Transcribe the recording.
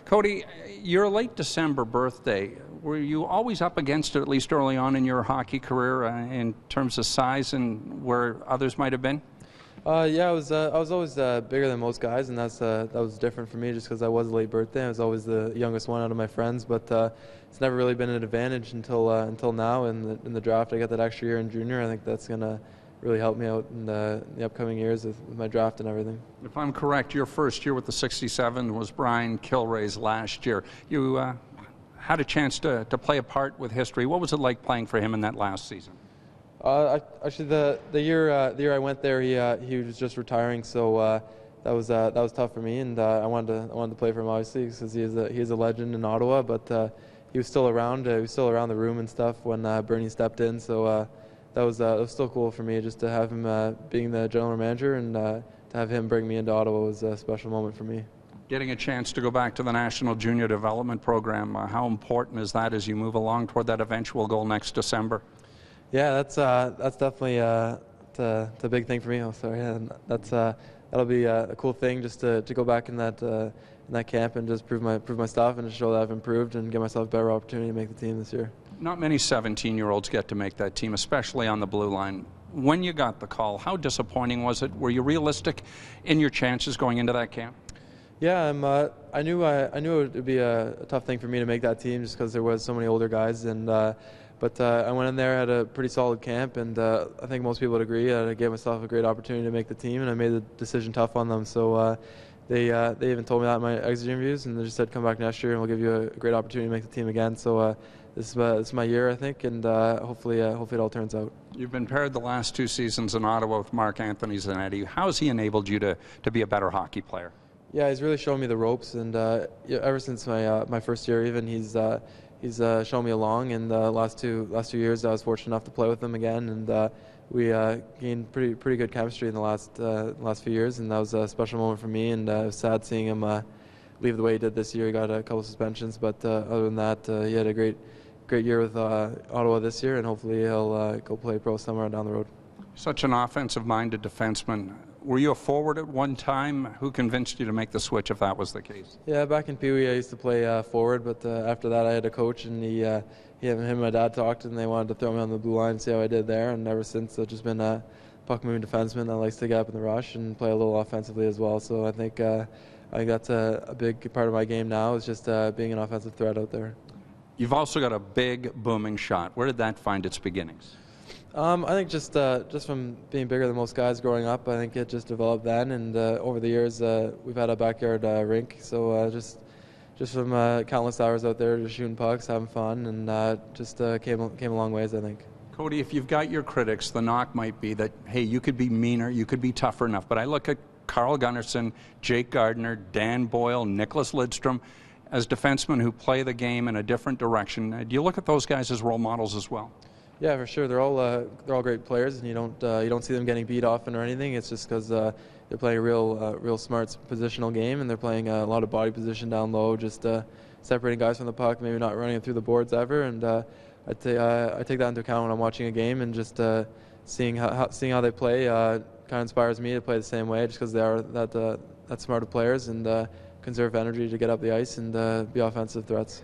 Cody, your late December birthday, were you always up against it, at least early on in your hockey career, in terms of size and where others might have been? Yeah, I was always bigger than most guys, and that was different for me just because I was a late birthday. I was always the youngest one out of my friends, but it's never really been an advantage until now. In the draft, I got that extra year in junior. I think that's gonna really help me out in the upcoming years with my draft and everything. If I'm correct, your first year with the 67 was Brian Kilrea's last year. You had a chance to play a part with history. What was it like playing for him in that last season? Actually, the year I went there, he was just retiring, so that was tough for me, and I wanted to play for him obviously because he is a legend in Ottawa. But he was still around. He was still around the room and stuff when Bernie stepped in. So that was still cool for me just to have him being the general manager, and to have him bring me into Ottawa was a special moment for me. Getting a chance to go back to the National Junior Development Program, how important is that as you move along toward that eventual goal next December? Yeah, that's definitely the big thing for me. Oh, sorry. And that'll be a cool thing just to go back in that camp and just prove my stuff and just show that I've improved and give myself a better opportunity to make the team this year. Not many 17-year-olds get to make that team, especially on the blue line. When you got the call, how disappointing was it? Were you realistic in your chances going into that camp? Yeah, I knew it would be a tough thing for me to make that team just because there was so many older guys, and but I went in there, had a pretty solid camp, and I think most people would agree. I gave myself a great opportunity to make the team, and I made the decision tough on them. So they even told me that in my exit interviews, and they just said, "Come back next year, and we'll give you a great opportunity to make the team again." So this is my year, I think, and hopefully it all turns out. You've been paired the last 2 seasons in Ottawa with Marc-Anthony Zanetti. How has he enabled you to be a better hockey player? Yeah, he's really shown me the ropes, and ever since my first year, even he's shown me along. And the last two years, I was fortunate enough to play with him again, and we gained pretty good chemistry in the last few years, and that was a special moment for me. And it was sad seeing him leave the way he did this year. He got a couple of suspensions, but other than that, he had a great year with Ottawa this year, and hopefully he'll go play pro somewhere down the road. Such an offensive-minded defenseman. Were you a forward at one time? Who convinced you to make the switch if that was the case? Yeah, back in Pee Wee I used to play forward, but after that I had a coach, and him and my dad talked, and they wanted to throw me on the blue line and see how I did there. And ever since, I've just been a puck-moving defenseman that likes to get up in the rush and play a little offensively as well. So I think that's a big part of my game now, is just being an offensive threat out there. You've also got a big, booming shot. Where did that find its beginnings? I think just from being bigger than most guys growing up, I think it just developed then, and over the years we've had a backyard rink, so just from countless hours out there just shooting pucks, having fun, and just came a long ways, I think. Cody, if you've got your critics, the knock might be that, hey, you could be meaner, you could be tougher enough, but I look at Carl Gunnarsson, Jake Gardiner, Dan Boyle, Nicholas Lidstrom as defensemen who play the game in a different direction. Do you look at those guys as role models as well? Yeah, for sure. They're all great players, and you don't see them getting beat often or anything. It's just because they're playing a real smart positional game, and they're playing a lot of body position down low, just separating guys from the puck, maybe not running it through the boards ever. And I take that into account when I'm watching a game, and just seeing how they play kind of inspires me to play the same way, just because they are that smart of players and conserve energy to get up the ice and be offensive threats.